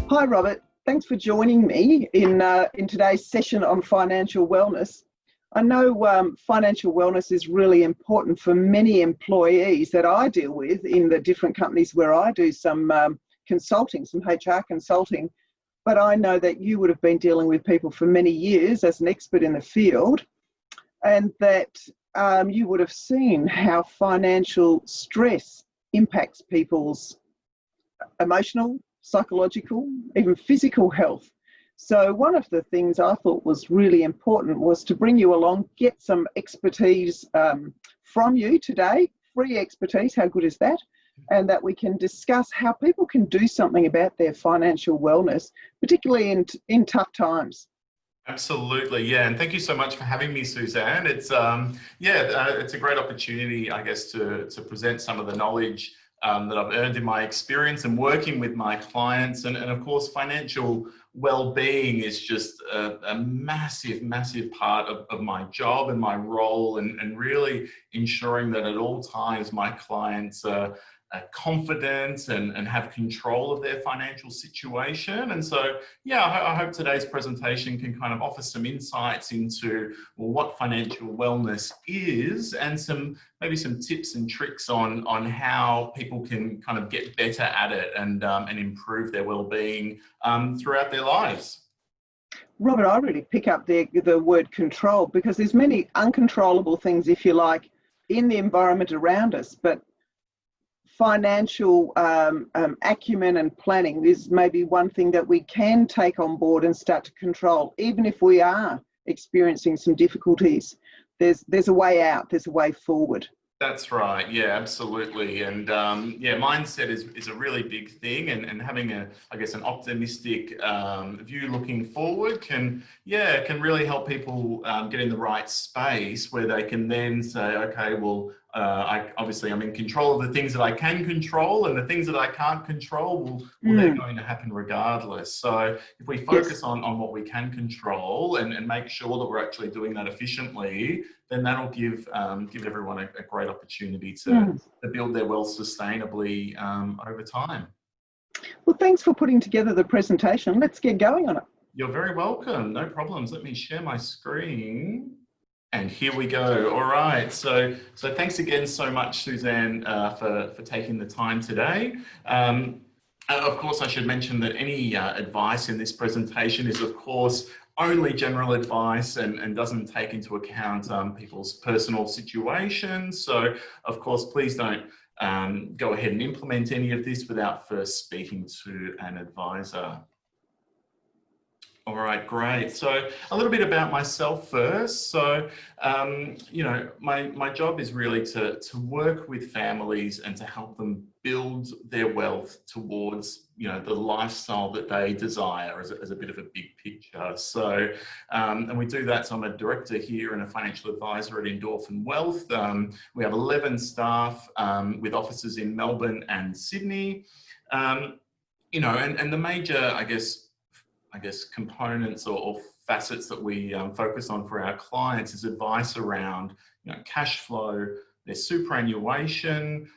Hi, Robert. Thanks for joining me in today's session on financial wellness. I know financial wellness is really important for many employees that I deal with in the different companies where I do some consulting, some HR consulting. But I know that you would have been dealing with people for many years as an expert in the field, and that you would have seen how financial stress impacts people's emotional, psychological, even physical health. So one of the things I thought was really important was to bring you along, get some expertise from you today, free expertise, how good is that? And that we can discuss how people can do something about their financial wellness, particularly in tough times. Absolutely, yeah, and thank you so much for having me, Suzanne. It's it's a great opportunity, I guess, to present some of the knowledge that I've earned in my experience and working with my clients, and of course, financial well-being is just a massive, massive part of my job and my role, and really ensuring that at all times my clients are confident and have control of their financial situation. And so, yeah, I hope today's presentation can kind of offer some insights into, well, what financial wellness is, and maybe some tips and tricks on how people can kind of get better at it and improve their well-being throughout their lives. Robert, I really pick up the word control, because there's many uncontrollable things, if you like, in the environment around us, but financial acumen and planning is maybe one thing that we can take on board and start to control, even if we are experiencing some difficulties. There's a way out, there's a way forward. That's right. Yeah, absolutely. And yeah, mindset is a really big thing, and having I guess, an optimistic view looking forward can really help people get in the right space where they can then say, okay, well, I'm in control of the things that I can control, and the things that I can't control, they're going to happen regardless. So if we focus on what we can control and make sure that we're actually doing that efficiently, then that'll give everyone a great opportunity to build their wealth sustainably over time. Well, thanks for putting together the presentation. Let's get going on it. You're very welcome. No problems. Let me share my screen. And here we go. All right. So thanks again so much, Suzanne, for taking the time today. Of course, I should mention that any advice in this presentation is, of course, only general advice and doesn't take into account people's personal situations. So, of course, please don't go ahead and implement any of this without first speaking to an advisor. All right, great. So a little bit about myself first. So, you know, my job is really to work with families and to help them build their wealth towards, you know, the lifestyle that they desire as a bit of a big picture. So, and we do that. So I'm a director here and a financial advisor at Endorphin Wealth. We have 11 staff with offices in Melbourne and Sydney. You know, and the major, I guess, components or facets that we focus on for our clients is advice around, you know, cash flow, their superannuation,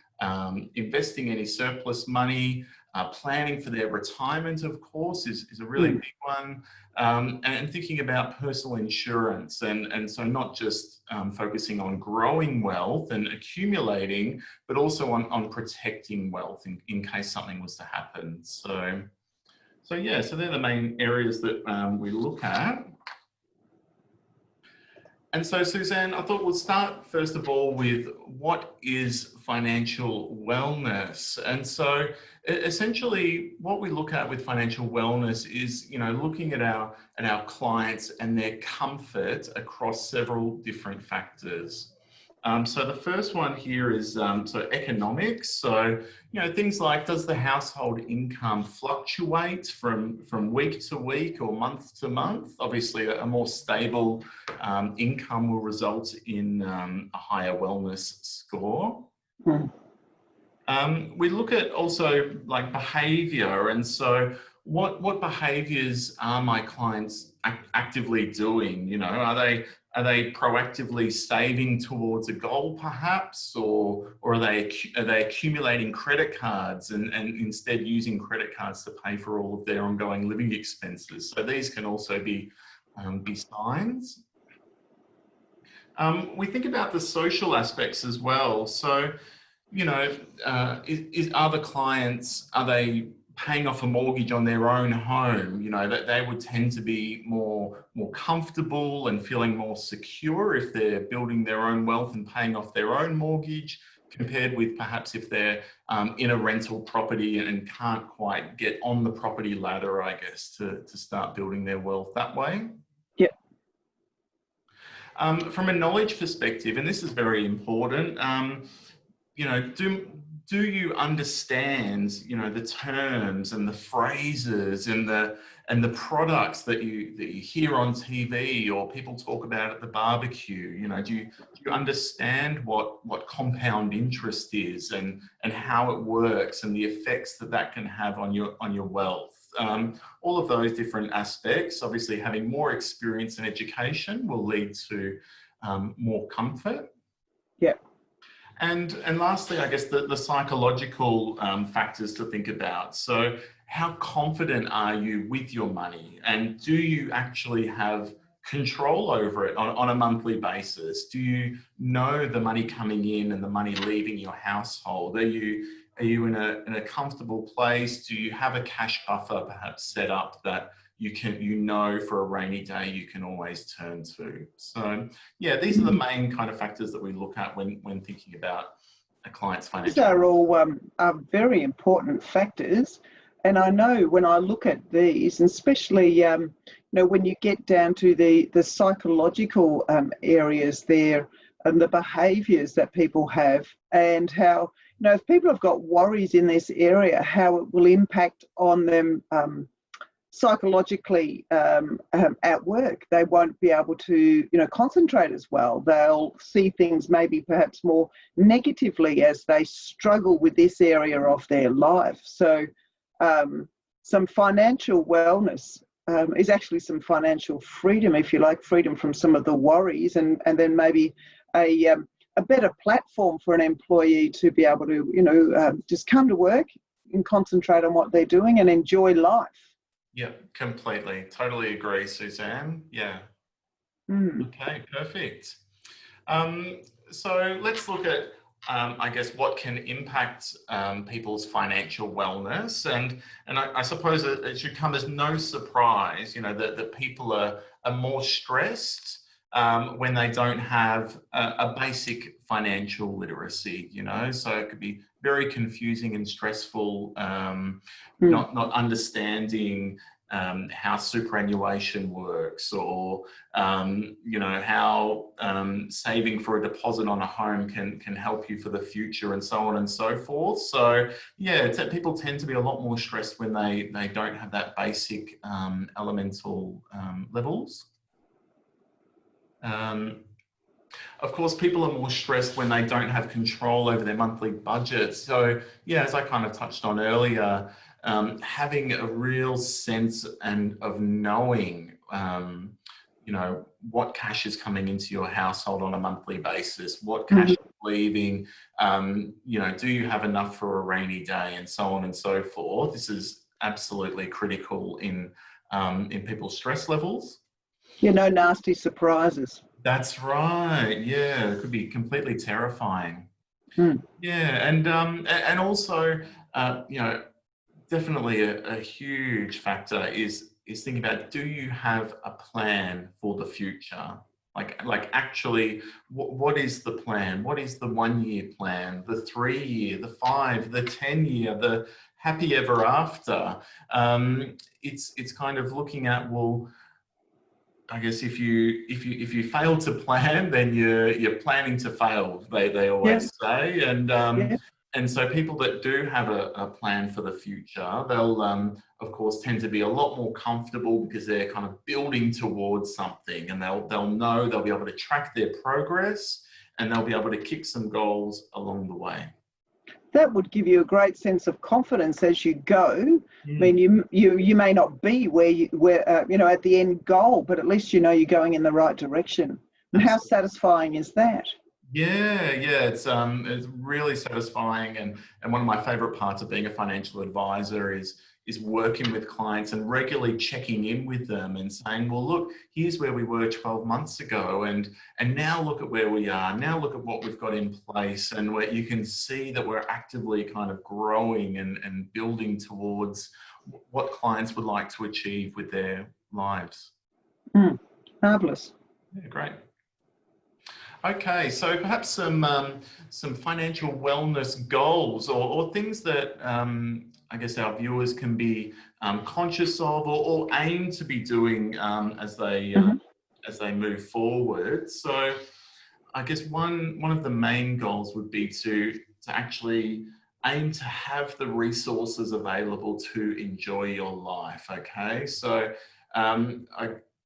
investing any surplus money, planning for their retirement, of course, is a really big one, and thinking about personal insurance, and so not just focusing on growing wealth and accumulating, but also on protecting wealth in case something was to happen. So yeah, so they're the main areas that we look at. And so, Suzanne, I thought we'll start first of all with what is financial wellness. And so essentially what we look at with financial wellness is, you know, looking at our clients and their comfort across several different factors. So the first one here is so economics. So, you know, things like, does the household income fluctuate from week to week or month to month? Obviously, a more stable income will result in a higher wellness score. We look at also like behavior, and so what behaviors are my clients actively doing? You know, are they proactively saving towards a goal perhaps, or are they accumulating credit cards and instead using credit cards to pay for all of their ongoing living expenses? So these can also be signs. We think about the social aspects as well. So, you know, are the clients, are they paying off a mortgage on their own home? You know, that they would tend to be more comfortable and feeling more secure if they're building their own wealth and paying off their own mortgage, compared with perhaps if they're in a rental property and can't quite get on the property ladder, I guess, to start building their wealth that way. Yep. From a knowledge perspective, and this is very important, you know, do you understand, you know, the terms and the phrases and the products that you hear on TV or people talk about at the barbecue? You know, do you understand what compound interest is and how it works and the effects that can have on your wealth? All of those different aspects. Obviously, having more experience and education will lead to more comfort. Yeah. And lastly, I guess the psychological factors to think about. So how confident are you with your money? And do you actually have control over it on a monthly basis? Do you know the money coming in and the money leaving your household? Are you in a comfortable place? Do you have a cash buffer perhaps set up that you know for a rainy day you can always turn to? So yeah, these are the main kind of factors that we look at when thinking about a client's financial. These are all are very important factors, and I know when I look at these, and especially you know, when you get down to the psychological areas there and the behaviours that people have, and how, you know, if people have got worries in this area, how it will impact on them psychologically at work. They won't be able to, you know, concentrate as well. They'll see things maybe perhaps more negatively as they struggle with this area of their life. So some financial wellness is actually some financial freedom, if you like, freedom from some of the worries, and then maybe a better platform for an employee to be able to, you know, just come to work and concentrate on what they're doing and enjoy life. Yeah, completely. Totally agree, Suzanne. Yeah. Okay, perfect. So let's look at, I guess, what can impact people's financial wellness. And I suppose it should come as no surprise, you know, that people are more stressed when they don't have a basic financial literacy, you know. So it could be very confusing and stressful, not understanding how superannuation works, or you know, how saving for a deposit on a home can help you for the future, and so on and so forth. So yeah, people tend to be a lot more stressed when they don't have that basic elemental levels. Of course, people are more stressed when they don't have control over their monthly budget. So yeah, as I kind of touched on earlier, having a real sense of knowing, you know, what cash is coming into your household on a monthly basis, what cash is leaving, you know, do you have enough for a rainy day, and so on and so forth. This is absolutely critical in people's stress levels. You know, nasty surprises. That's right. Yeah, it could be completely terrifying. Yeah, and also, you know, definitely a huge factor is thinking about, do you have a plan for the future? Like actually, what is the plan? What is the 1 year plan, the 3 year, the 5, the 10 year, the happy ever after? It's kind of looking at, well, I guess if you fail to plan, then you're planning to fail. They always say, and so people that do have a plan for the future, they'll of course tend to be a lot more comfortable because they're kind of building towards something, and they'll know they'll be able to track their progress, and they'll be able to kick some goals along the way. That would give you a great sense of confidence as you go. I mean, you may not be where at the end goal, but at least you know you're going in the right direction. And how satisfying is that? Yeah, it's really satisfying, and one of my favorite parts of being a financial advisor is working with clients and regularly checking in with them and saying, well, look, here's where we were 12 months ago, and now look at where we are. Now look at what we've got in place, and where you can see that we're actively kind of growing and building towards what clients would like to achieve with their lives. Marvelous. Yeah, great. Okay, so perhaps some financial wellness goals or things that I guess our viewers can be conscious of or aim to be doing as they move forward. So I guess one of the main goals would be to actually aim to have the resources available to enjoy your life. Okay, so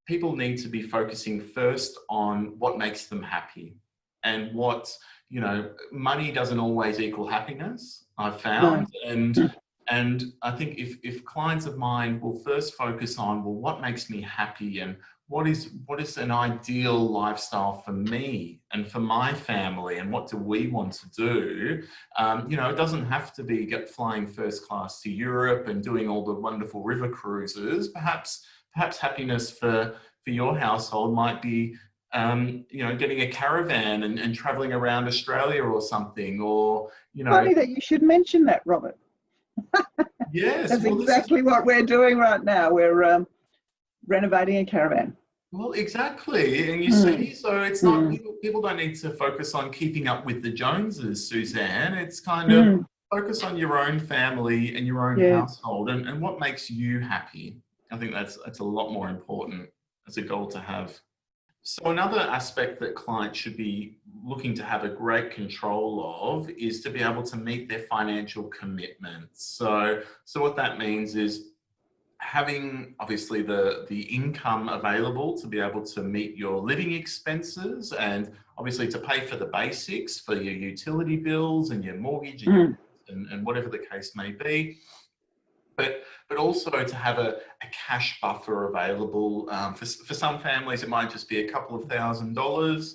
people need to be focusing first on what makes them happy, and money doesn't always equal happiness, I've found. No. And I think if clients of mine will first focus on, well, what makes me happy, and what is an ideal lifestyle for me and for my family, and what do we want to do? It doesn't have to be flying first class to Europe and doing all the wonderful river cruises. Perhaps happiness for your household might be, getting a caravan and traveling around Australia or something, or, Funny that you should mention that, Robert. Yes. That's exactly what we're doing right now. We're renovating a caravan. Well, exactly. And you see, so it's not, people don't need to focus on keeping up with the Joneses, Suzanne. It's kind of focus on your own family and your own household and what makes you happy. I think that's a lot more important as a goal to have. So another aspect that clients should be looking to have a great control of is to be able to meet their financial commitments. So what that means is having obviously the income available to be able to meet your living expenses, and obviously to pay for the basics for your utility bills and your mortgage and whatever the case may be. But also to have a cash buffer available. For some families, it might just be a couple of $1,000s.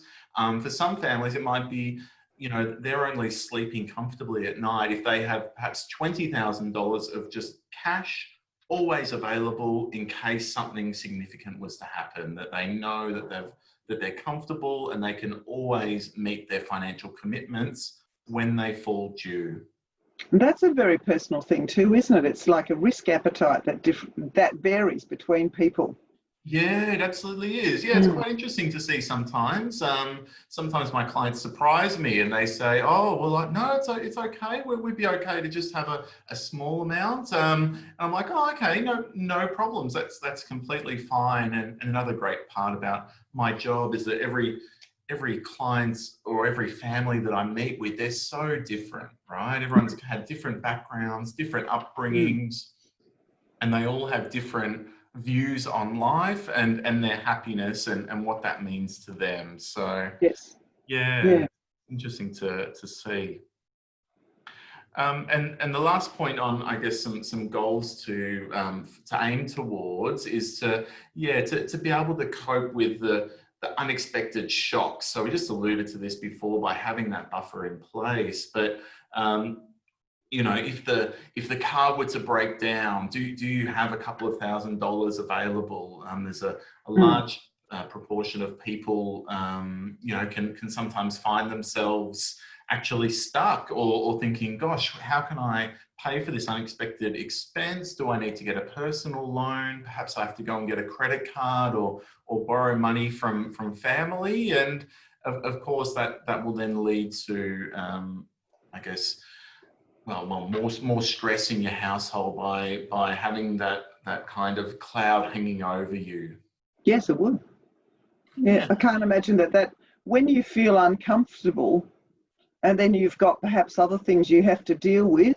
For some families, it might be, they're only sleeping comfortably at night if they have perhaps $20,000 of just cash always available in case something significant was to happen, that they know that they're comfortable and they can always meet their financial commitments when they fall due. That's a very personal thing too, isn't it? It's like a risk appetite that varies between people. Yeah, it absolutely is. Yeah, it's quite interesting to see sometimes. Sometimes my clients surprise me and they say, oh, well, no, it's okay. We'd be okay to just have a small amount. And I'm like, oh, okay, no problems. That's completely fine. And another great part about my job is that every client or every family that I meet with, they're so different, right? Everyone's had different backgrounds, different upbringings, and they all have different views on life and their happiness and what that means to them. So yes, interesting to see. And the last point on, I guess, some goals to aim towards is to be able to cope with the unexpected shocks. So we just alluded to this before by having that buffer in place, but if the car were to break down, do you have a couple of $1,000s available? There's a large proportion of people, can sometimes find themselves actually stuck or thinking, gosh, how can I pay for this unexpected expense? Do I need to get a personal loan? Perhaps I have to go and get a credit card or borrow money from family. And of course, that will then lead to, I guess, more stress in your household by having that kind of cloud hanging over you. Yes, it would. Yeah, I can't imagine that when you feel uncomfortable and then you've got perhaps other things you have to deal with,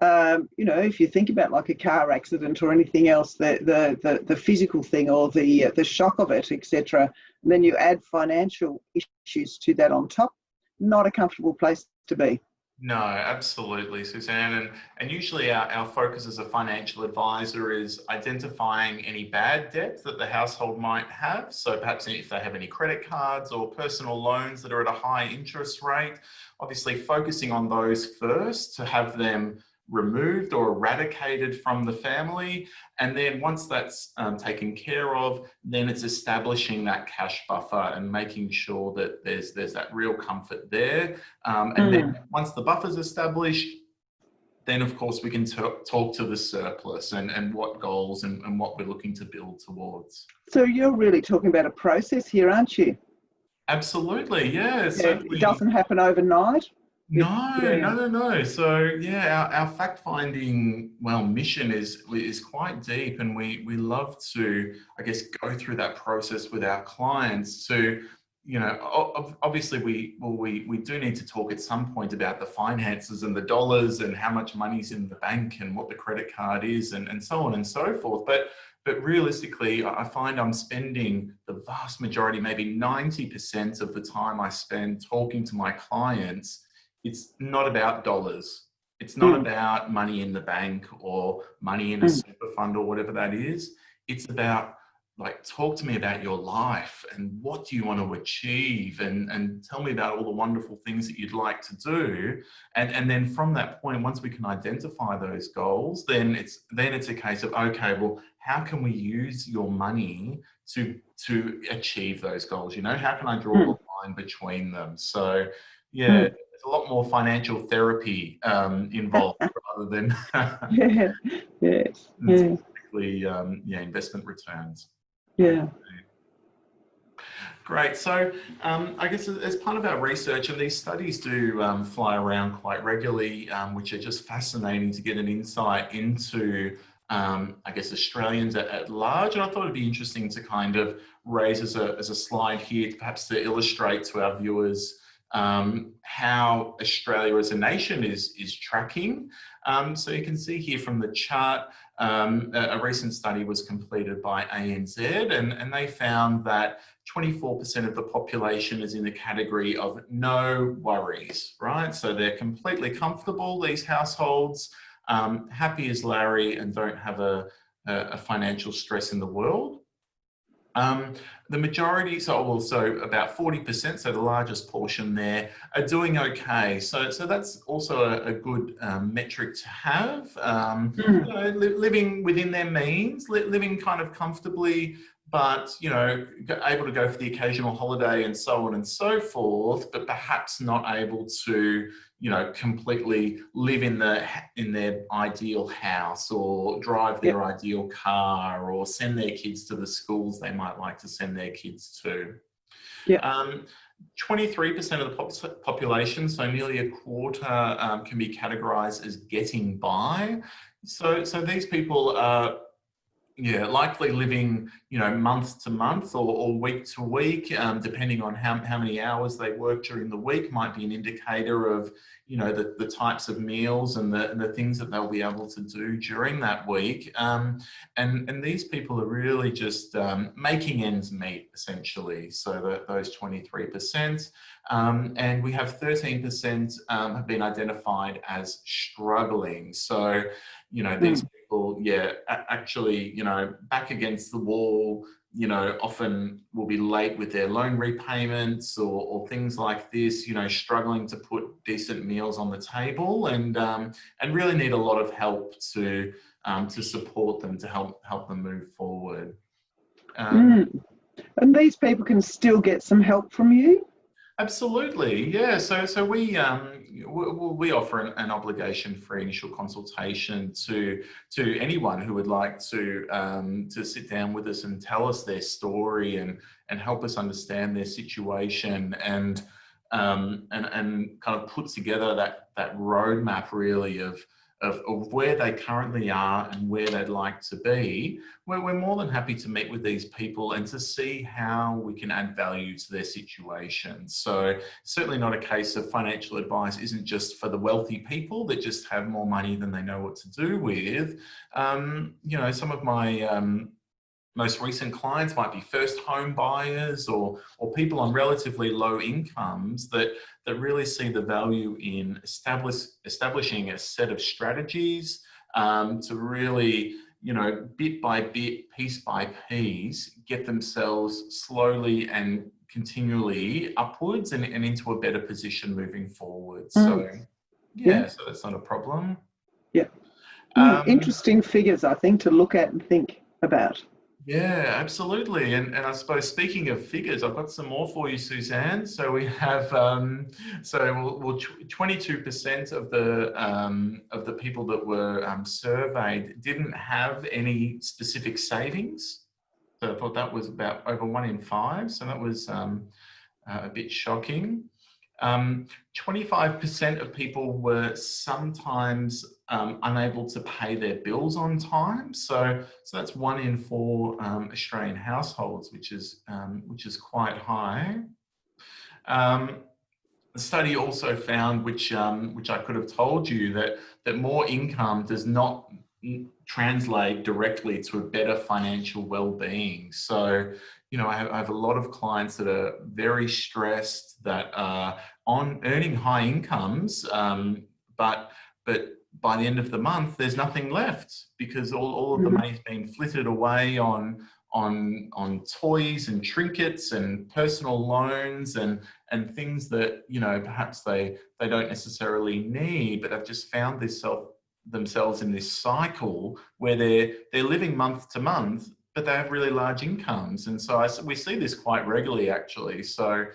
if you think about like a car accident or anything else, the physical thing or the shock of it, etc., and then you add financial issues to that on top, not a comfortable place to be. No, absolutely, Suzanne. And usually our focus as a financial advisor is identifying any bad debt that the household might have. So perhaps if they have any credit cards or personal loans that are at a high interest rate, obviously focusing on those first to have them removed or eradicated from the family. And then once that's taken care of, then it's establishing that cash buffer and making sure that there's that real comfort there. And then Mm. once the buffer's established, then of course we can talk to the surplus and what goals and what we're looking to build towards. So you're really talking about a process here, aren't you? Absolutely, yeah, Yeah, it certainly. doesn't happen overnight. No, Yeah. no, no, no. So yeah, our fact-finding, well, mission is quite deep, and we love to, I guess, go through that process with our clients to, obviously we do need to talk at some point about the finances and the dollars and how much money's in the bank and what the credit card is and so on and so forth. But realistically, I find I'm spending the vast majority, maybe 90% of the time I spend talking to my clients. It's not about dollars. It's not Mm. about money in the bank or money in a Mm. super fund or whatever that is. It's about, like, talk to me about your life and what do you want to achieve, and tell me about all the wonderful things that you'd like to do. And then from that point, once we can identify those goals, then it's a case of, okay, well, how can we use your money to achieve those goals? How can I draw Mm. the line between them? So yeah, Mm. there's a lot more financial therapy involved rather than Yeah. Yes. Yeah. typically investment returns. Okay. Yeah. Great. So I guess as part of our research, and these studies do fly around quite regularly, which are just fascinating to get an insight into, I guess, Australians at large. And I thought it'd be interesting to kind of raise as a slide here, perhaps to illustrate to our viewers how Australia as a nation is tracking. So you can see here from the chart, a recent study was completed by ANZ, and they found that 24% of the population is in the category of no worries, right? So they're completely comfortable, these households, happy as Larry, and don't have a financial stress in the world. The majority, so about 40%, so the largest portion there, are doing okay. So that's also a good metric to have. Mm. Living within their means, living kind of comfortably, but able to go for the occasional holiday and so on and so forth, but perhaps not able to completely live in their ideal house or drive Yep. their ideal car or send their kids to the schools they might like to send their kids to. Yep. 23% of the population, so nearly a quarter, can be categorized as getting by. So these people are likely living, month to month or week to week, depending on how many hours they work during the week, might be an indicator of, the types of meals and the things that they'll be able to do during that week. And these people are really just making ends meet, essentially. So those 23%. And we have 13% have been identified as struggling. So, these Mm. people, actually, back against the wall, often will be late with their loan repayments or things like this, struggling to put decent meals on the table, and really need a lot of help to support them, to help them move forward. Mm. And these people can still get some help from you? Absolutely, yeah. So we offer an obligation-free initial consultation to anyone who would like to sit down with us and tell us their story and help us understand their situation, and kind of put together that roadmap, really, of where they currently are and where they'd like to be. We're more than happy to meet with these people and to see how we can add value to their situation. So certainly not a case of financial advice isn't just for the wealthy people that just have more money than they know what to do with. Some of my most recent clients might be first home buyers or people on relatively low incomes that really see the value in establishing a set of strategies to really, you know, bit by bit, piece by piece, get themselves slowly and continually upwards and into a better position moving forward. So Yeah. yeah, so that's not a problem. Yeah. Um, Interesting figures, I think, to look at and think about. Yeah, absolutely. And I suppose speaking of figures, I've got some more for you, Suzanne. So we have, 22% of the people that were surveyed didn't have any specific savings. So I thought that was about over 1 in 5. So that was a bit shocking. 25% of people were sometimes unable to pay their bills on time. So that's 1 in 4 Australian households, which is quite high. The study also found, which I could have told you, that more income does not translate directly to a better financial well-being. So, you know, I have a lot of clients that are very stressed, that are on earning high incomes, but by the end of the month, there's nothing left because all of the money's been flitted away on toys and trinkets and personal loans and things that, you know, perhaps they don't necessarily need, but they've just found themselves in this cycle where they're living month to month, but they have really large incomes. And so we see this quite regularly, actually. So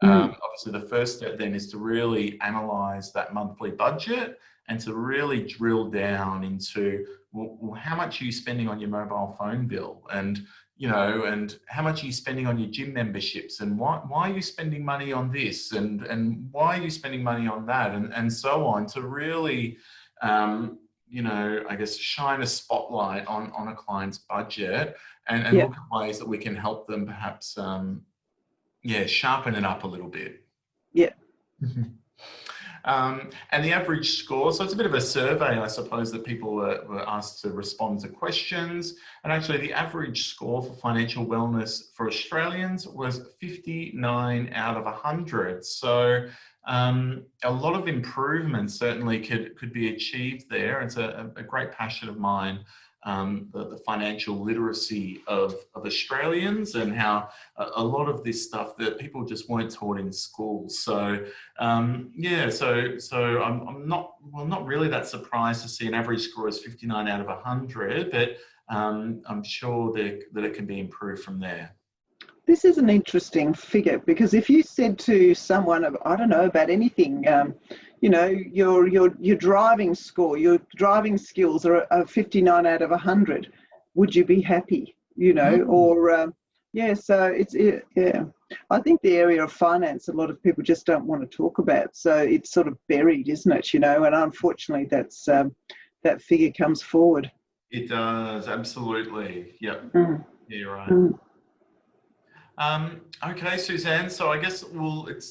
obviously the first step then is to really analyze that monthly budget and to really drill down into, well, how much are you spending on your mobile phone bill? And, you know, and how much are you spending on your gym memberships? And why are you spending money on this? And why are you spending money on that? And so on, to really, you know, I guess, shine a spotlight on a client's budget and Yeah. look at ways that we can help them perhaps, sharpen it up a little bit. Yeah. And the average score, so it's a bit of a survey, I suppose, that people were asked to respond to questions. And actually the average score for financial wellness for Australians was 59 out of 100. So a lot of improvement certainly could be achieved there. It's a great passion of mine, the financial literacy of Australians, and how a lot of this stuff that people just weren't taught in school. So so I'm not really that surprised to see an average score is 59 out of 100, but I'm sure that it can be improved from there. This is an interesting figure, because if you said to someone, I don't know, about anything, you know, your driving score, your driving skills are 59 out of 100, would you be happy? You know, or so yeah. I think the area of finance, a lot of people just don't want to talk about. So it's sort of buried, isn't it? You know, and unfortunately, that's that figure comes forward. It does, absolutely. Yep. Yeah, you're right. Okay, Suzanne, so I guess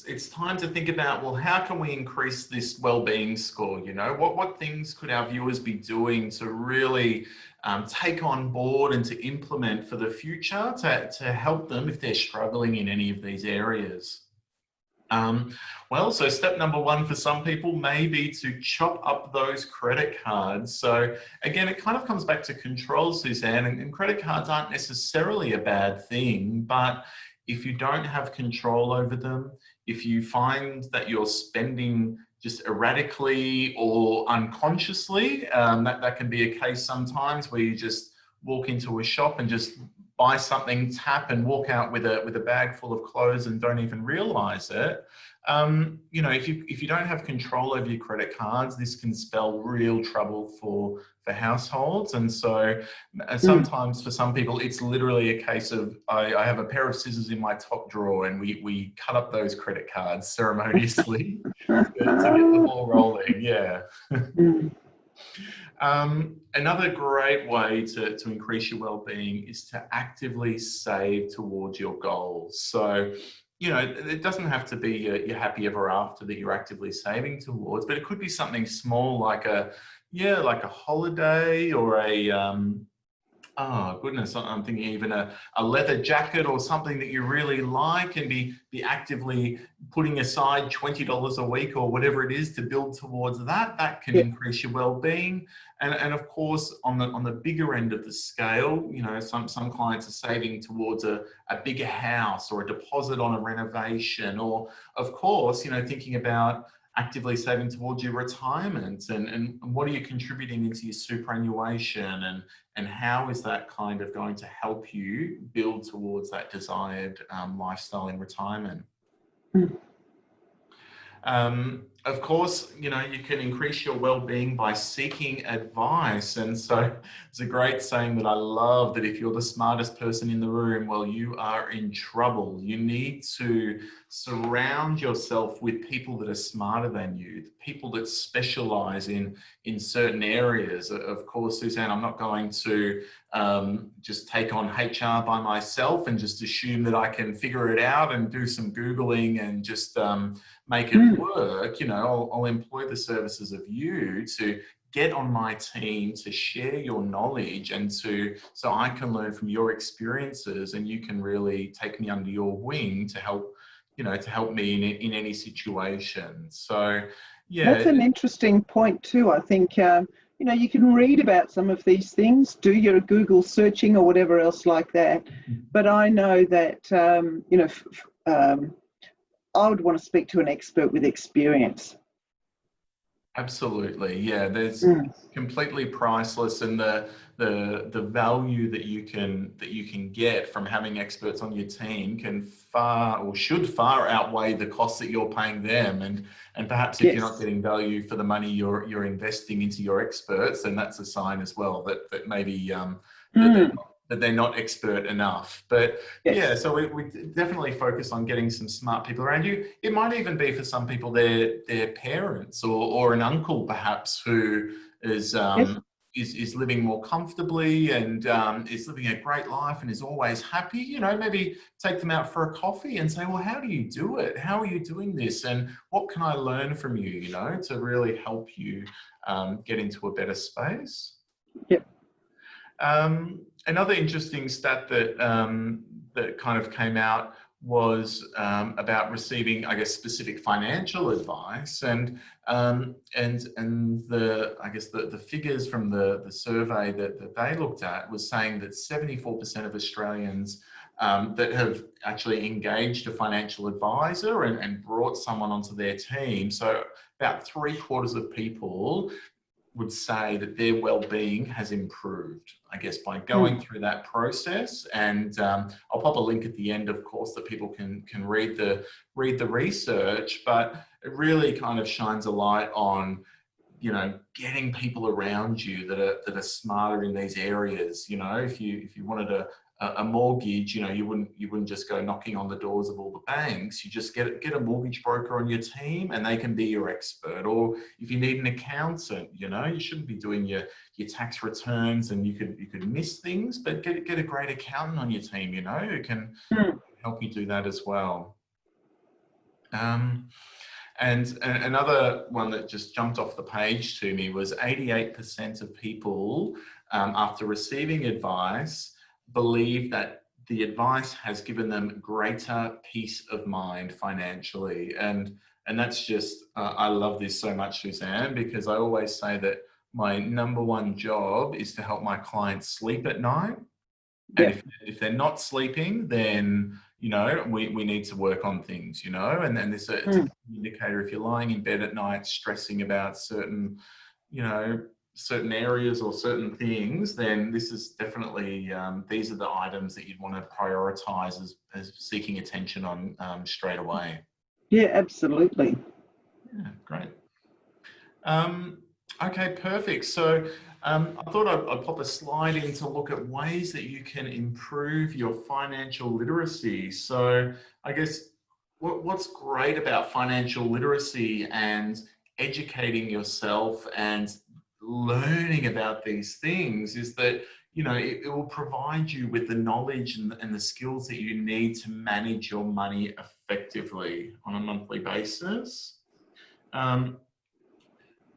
it's time to think about, well, how can we increase this well-being score? You know, what things could our viewers be doing to really take on board and to implement for the future to help them if they're struggling in any of these areas? Well, so step number 1 for some people may be to chop up those credit cards. So again, it kind of comes back to control, Suzanne, and credit cards aren't necessarily a bad thing, but if you don't have control over them, if you find that you're spending just erratically or unconsciously, that can be a case sometimes where you just walk into a shop and just buy something, tap, and walk out with a bag full of clothes and don't even realize it. You know, if you don't have control over your credit cards, this can spell real trouble for households. And so sometimes for some people, it's literally a case of, I have a pair of scissors in my top drawer and we cut up those credit cards ceremoniously to get the ball rolling. Yeah. Another great way to increase your well-being is to actively save towards your goals. So, you know, it doesn't have to be your happy ever after that you're actively saving towards, but it could be something small like a holiday or Oh, goodness. I'm thinking even a leather jacket or something that you really like, and be actively putting aside $20 a week or whatever it is to build towards that. That can Yeah. increase your well-being. And of course, on the bigger end of the scale, you know, some clients are saving towards a bigger house or a deposit on a renovation, or of course, you know, thinking about actively saving towards your retirement, and what are you contributing into your superannuation, and how is that kind of going to help you build towards that desired lifestyle in retirement. Mm. Of course, you know, you can increase your well-being by seeking advice. And so it's a great saying that I love, that if you're the smartest person in the room, well, you are in trouble. You need to surround yourself with people that are smarter than you, people that specialize in certain areas. Of course, Suzanne, I'm not going to just take on HR by myself and just assume that I can figure it out and do some Googling and just make it work. You know, I'll employ the services of you to get on my team, to share your knowledge, and so I can learn from your experiences, and you can really take me under your wing to help, you know, to help me in any situation. So yeah. That's an interesting point too. I think, you know, you can read about some of these things, do your Google searching or whatever else like that. But I know that, you know, I would want to speak to an expert with experience. Absolutely, yeah. There's completely priceless, and the value that you can get from having experts on your team can far, or should far, outweigh the costs that you're paying them. And perhaps if you're not Yes. getting value for the money you're investing into your experts, then that's a sign as well that maybe that they're not expert enough. But yeah, Yes. so we definitely focus on getting some smart people around you. It might even be for some people their parents, or an uncle perhaps, who is Yes. is living more comfortably, and is living a great life and is always happy. You know, maybe take them out for a coffee and say, well, how do you do it? How are you doing this? And what can I learn from you, you know, to really help you get into a better space? Yep. Another interesting stat that that kind of came out was about receiving, I guess, specific financial advice, and the, I guess, the figures from the survey that they looked at was saying that 74% of Australians that have actually engaged a financial advisor and brought someone onto their team. So about 3/4 of people would say that their well-being has improved, I guess, by going through that process. And I'll pop a link at the end, of course, that people can read the research. But it really kind of shines a light on, you know, getting people around you that are smarter in these areas. You know, if you wanted a mortgage, you know, you wouldn't just go knocking on the doors of all the banks. You just get a mortgage broker on your team, and they can be your expert. Or if you need an accountant, you know, you shouldn't be doing your tax returns, and you could miss things, but get a great accountant on your team, you know, who can help you do that as well. And another one that just jumped off the page to me was 88% of people, after receiving advice, believe that the advice has given them greater peace of mind financially. And that's just, I love this so much, Suzanne, because I always say that my number one job is to help my clients sleep at night. And Yep. if they're not sleeping, then, you know, we need to work on things, you know, and then it's a indicator. If you're lying in bed at night stressing about certain, you know, certain areas or certain things, then this is definitely, these are the items that you'd want to prioritize as seeking attention on straight away. Yeah, absolutely. Yeah, great. Okay, perfect. So I thought I'd pop a slide in to look at ways that you can improve your financial literacy. So I guess what's great about financial literacy and educating yourself and learning about these things is that, you know, it will provide you with the knowledge and the skills that you need to manage your money effectively on a monthly basis.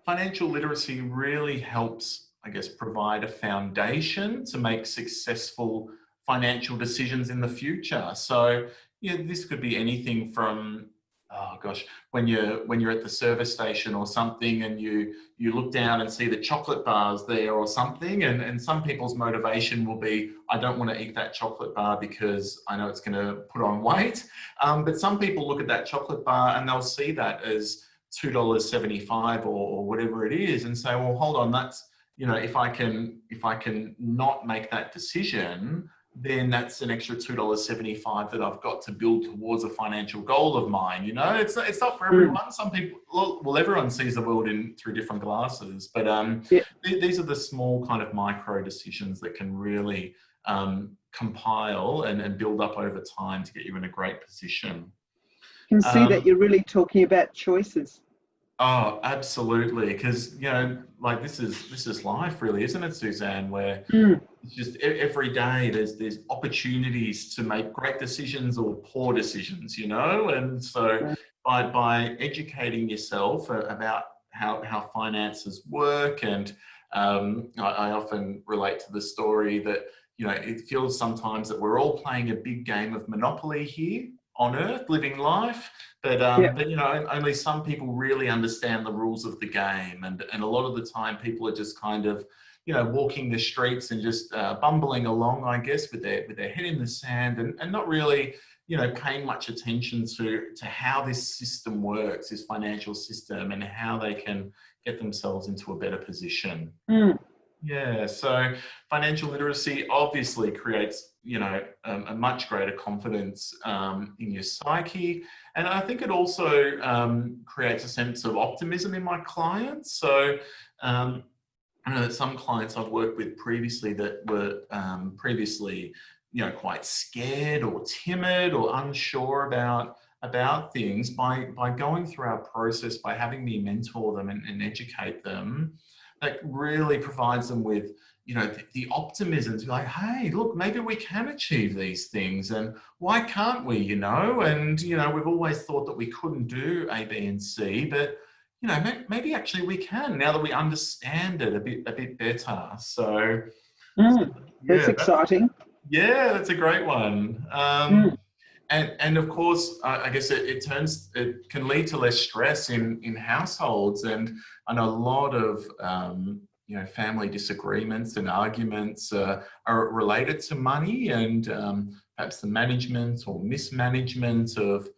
Financial literacy really helps I guess, provide a foundation to make successful financial decisions in the future. So, yeah, this could be anything from, oh gosh, when you're at the service station or something, and you look down and see the chocolate bars there or something, and some people's motivation will be, I don't want to eat that chocolate bar because I know it's going to put on weight. But some people look at that chocolate bar and they'll see that as $2.75 or whatever it is, and say, well, hold on, that's, you know, if I can not make that decision, then that's an extra $2.75 that I've got to build towards a financial goal of mine. You know, it's not for everyone. Some people, well, everyone sees the world through different glasses, but these are the small kind of micro decisions that can really compile and build up over time to get you in a great position. You can see that you're really talking about choices. Oh, absolutely. Because, you know, like this is life really, isn't it, Suzanne? Where it's just every day there's opportunities to make great decisions or poor decisions, you know? And so by educating yourself about how finances work, and I often relate to the story that, you know, it feels sometimes that we're all playing a big game of Monopoly here on Earth, living life. But you know, only some people really understand the rules of the game, and a lot of the time people are just kind of, you know, walking the streets and just bumbling along, I guess, with their head in the sand, and not really, you know, paying much attention to how this system works, this financial system, and how they can get themselves into a better position. Yeah, so financial literacy obviously creates, you know, a much greater confidence in your psyche. And I think it also creates a sense of optimism in my clients. So I know that some clients I've worked with previously that were previously, you know, quite scared or timid or unsure about things, by going through our process, by having me mentor them and educate them, that really provides them with, you know, the optimism to be like, hey, look, maybe we can achieve these things, and why can't we, you know? And, you know, we've always thought that we couldn't do A, B, and C, but, you know, maybe actually we can, now that we understand it a bit better. So, That's exciting. That's a great one. And of course, I guess it can lead to less stress in households. And I know a lot of, you know, family disagreements and arguments are related to money, and perhaps the management or mismanagement of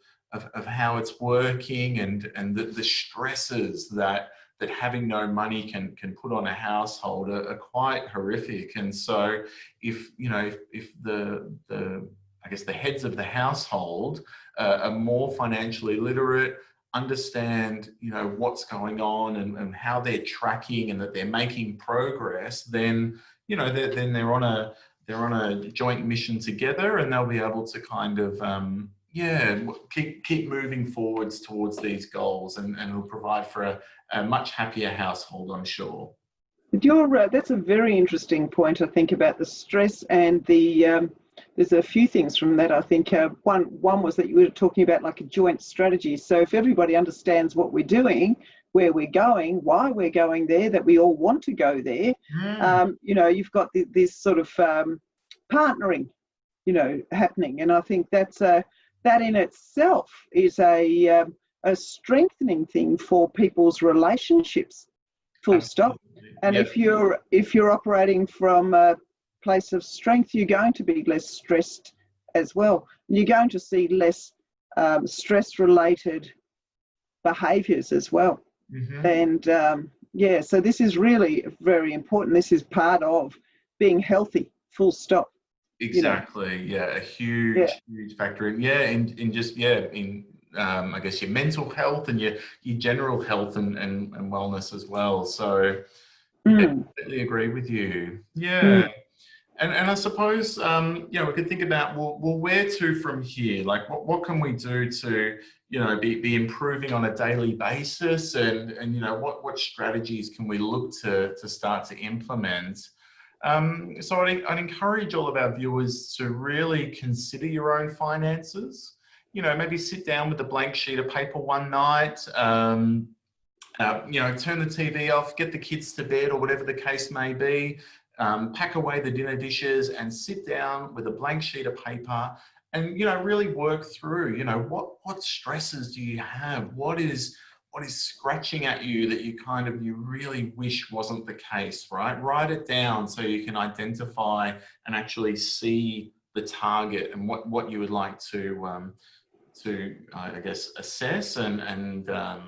how it's working, and the stresses that having no money can put on a household are quite horrific. And so if, you know, if the I guess the heads of the household are more financially literate, understand, you know, what's going on, and how they're tracking, and that they're making progress, then, you know, then they're on a joint mission together, and they'll be able to kind of keep moving forwards towards these goals, and it'll provide for a much happier household, I'm sure. That's a very interesting point, I think, about the stress and the there's a few things from that. I think one was that you were talking about like a joint strategy. So if everybody understands what we're doing, where we're going, why we're going there, that we all want to go there, you know, you've got this sort of partnering, you know, happening. And I think that's that in itself is a strengthening thing for people's relationships. Full stop. And if you're operating from a place of strength, you're going to be less stressed as well. You're going to see less stress-related behaviours as well. And so this is really very important. This is part of being healthy. Full stop. Exactly. You know? A huge factor in just I guess your mental health and your general health and wellness as well. So I completely agree with you. And I suppose, you know, we could think about, well, where to from here? Like, what can we do to, you know, be improving on a daily basis, and you know, what strategies can we look to start to implement? So I'd encourage all of our viewers to really consider your own finances. You know, maybe sit down with a blank sheet of paper one night, turn the TV off, get the kids to bed or whatever the case may be, pack away the dinner dishes and sit down with a blank sheet of paper and, really work through, what stresses do you have? What is scratching at you that you really wish wasn't the case, right? Write it down so you can identify and actually see the target and what you would like to I guess, assess and to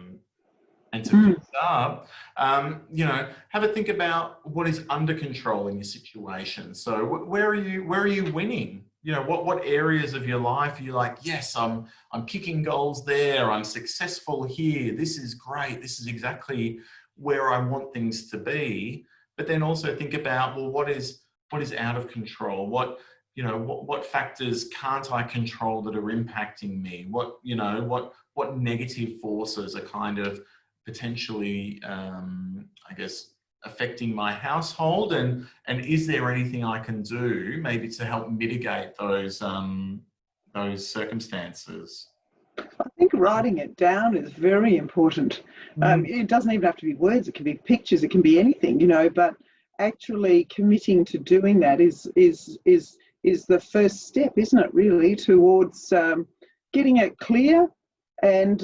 fix up. Have a think about what is under control in your situation. So where are you winning? What areas of your life are you like, yes, I'm kicking goals there, I'm successful here, this is great, this is exactly where I want things to be. But then also think about, well, what is out of control? What factors can't I control that are impacting me? What negative forces are kind of potentially, I guess, affecting my household, and is there anything I can do maybe to help mitigate those circumstances? I think writing it down is very important. It doesn't even have to be words, it can be pictures, it can be anything, but actually committing to doing that is the first step, isn't it, really, towards getting it clear and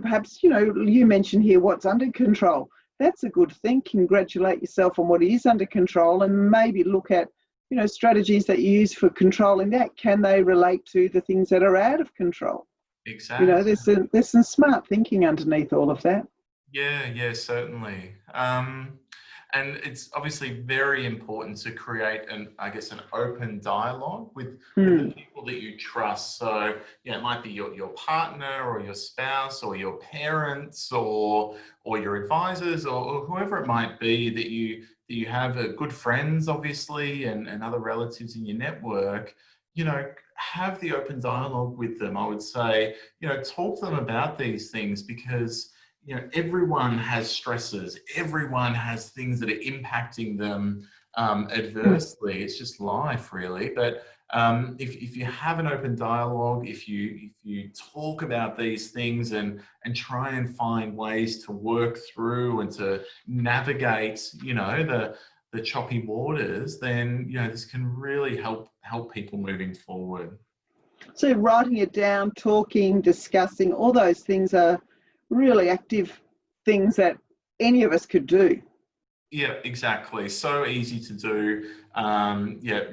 perhaps, you mentioned here what's under control. That's a good thing. Congratulate yourself on what is under control and maybe look at, strategies that you use for controlling that. Can they relate to the things that are out of control? Exactly. There's some smart thinking underneath all of that. Yeah, certainly. And it's obviously very important to create an open dialogue with the people that you trust. So, it might be your partner or your spouse or your parents or your advisors or whoever it might be that you have good friends, obviously, and other relatives in your network. Have the open dialogue with them. I would say, talk to them about these things because everyone has stresses. Everyone has things that are impacting them adversely. It's just life, really. But if you have an open dialogue, if you talk about these things and try and find ways to work through and to navigate, the choppy waters, then this can really help people moving forward. So writing it down, talking, discussing, all those things are really active things that any of us could do. Yeah, exactly. So easy to do.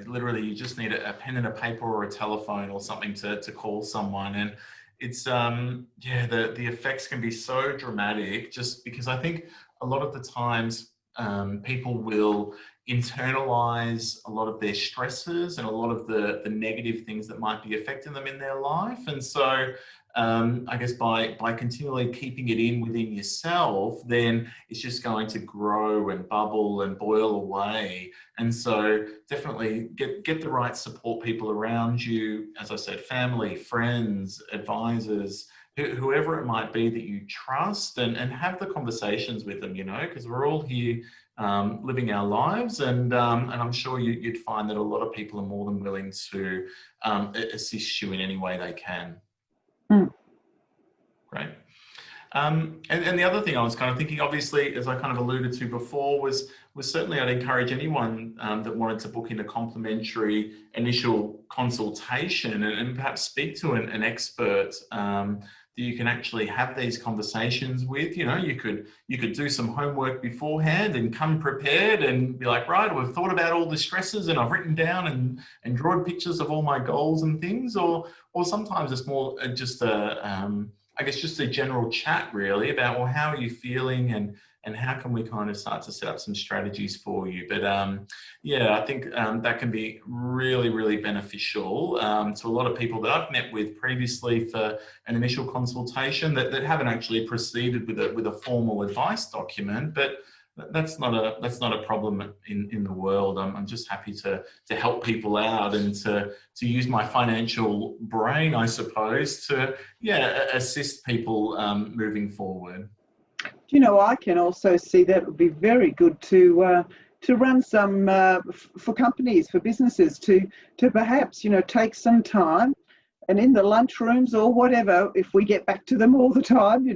Literally you just need a pen and a paper or a telephone or something to call someone. And it's, the effects can be so dramatic just because I think a lot of the times people will internalize a lot of their stresses and a lot of the negative things that might be affecting them in their life. And so I guess by continually keeping it in within yourself, then it's just going to grow and bubble and boil away. And so definitely get the right support people around you. As I said, family, friends, advisors, whoever it might be that you trust, and have the conversations with them, because we're all here living our lives, and I'm sure you'd find that a lot of people are more than willing to assist you in any way they can. Great. And the other thing I was kind of thinking, obviously, as I kind of alluded to before, was certainly I'd encourage anyone that wanted to book in a complimentary initial consultation and perhaps speak to an expert that you can actually have these conversations with. You could do some homework beforehand and come prepared and be like, right, we've thought about all the stresses and I've written down and drawn pictures of all my goals and things, or sometimes it's more just a general chat really about, well, how are you feeling and how can we kind of start to set up some strategies for you. But I think that can be really, really beneficial to a lot of people that I've met with previously for an initial consultation that haven't actually proceeded with a formal advice document. But that's not a problem in the world. I'm just happy to help people out and to use my financial brain, I suppose, to assist people moving forward. I can also see that it would be very good to run some for companies, for businesses, to perhaps take some time and in the lunchrooms or whatever, if we get back to them all the time,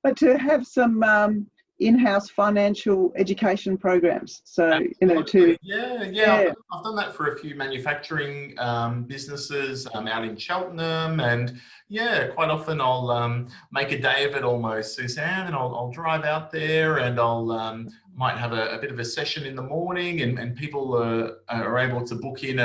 but to have some in-house financial education programs. So, Absolutely. Yeah. I've done that for a few manufacturing businesses out in Cheltenham, and yeah, quite often I'll make a day of it almost, Suzanne, and I'll drive out there and I'll might have a bit of a session in the morning, and people are able to book in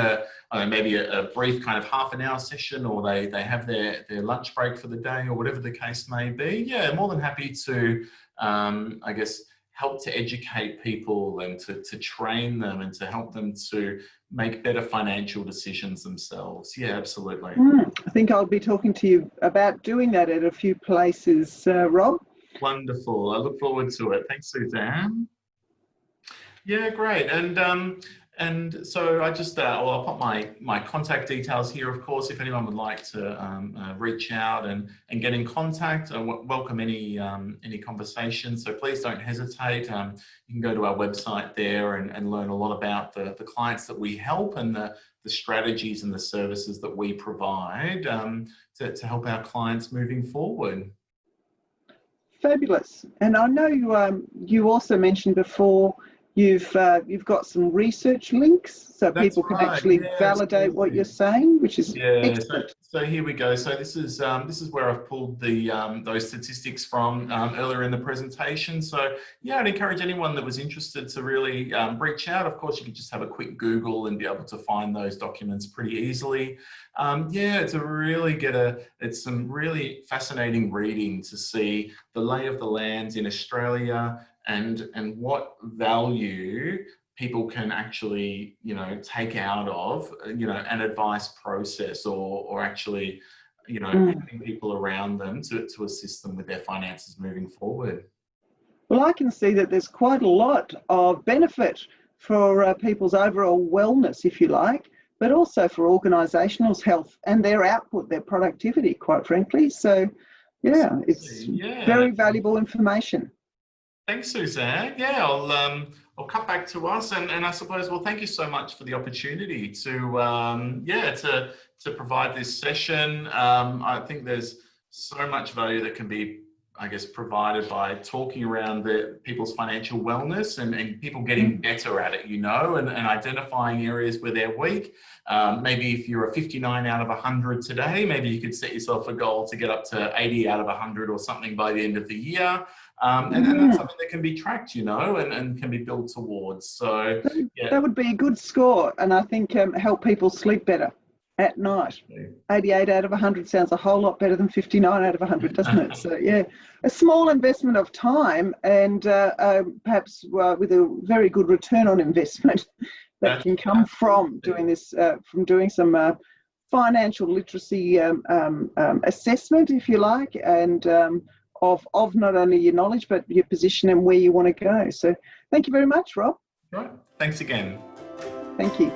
maybe a brief kind of half an hour session, or they have their lunch break for the day, or whatever the case may be. Yeah, more than happy to I guess help to educate people and to train them and to help them to make better financial decisions themselves. Yeah, absolutely. I think I'll be talking to you about doing that at a few places, Rob. Wonderful. I look forward to it. Thanks, Suzanne. Yeah, great. And so I just, I'll put my contact details here, of course, if anyone would like to reach out and get in contact. I welcome any conversation, so please don't hesitate. You can go to our website there and learn a lot about the clients that we help and the strategies and the services that we provide to help our clients moving forward. Fabulous. And I know you also mentioned before you've got some research links so people can actually validate what you're saying, which is excellent. So here we go. So this is where I've pulled those statistics from earlier in the presentation. So yeah, I'd encourage anyone that was interested to really reach out. Of course, you could just have a quick Google and be able to find those documents pretty easily. Yeah, it's some really fascinating reading to see the lay of the land in Australia and what value people can actually, take out of, an advice process or actually, having people around them to assist them with their finances moving forward. Well, I can see that there's quite a lot of benefit for people's overall wellness, if you like, but also for organisational health and their output, their productivity, quite frankly. So, yeah, it's very valuable information. Thanks, Suzanne. Yeah, I'll cut back to us, and I suppose, well, thank you so much for the opportunity to provide this session. I think there's so much value that can be, I guess, provided by talking around people's financial wellness and people getting better at it, and identifying areas where they're weak. Maybe if you're a 59 out of 100 today, maybe you could set yourself a goal to get up to 80 out of 100 or something by the end of the year. And that's something that can be tracked, and can be built towards. So yeah. That would be a good score, and I think help people sleep better at night. 88 out of 100 sounds a whole lot better than 59 out of 100, doesn't it? So yeah, a small investment of time and perhaps with a very good return on investment that can come from doing this, from doing some financial literacy assessment, if you like, and of not only your knowledge but your position and where you want to go. So thank you very much, Rob. Right. Thanks again. Thank you.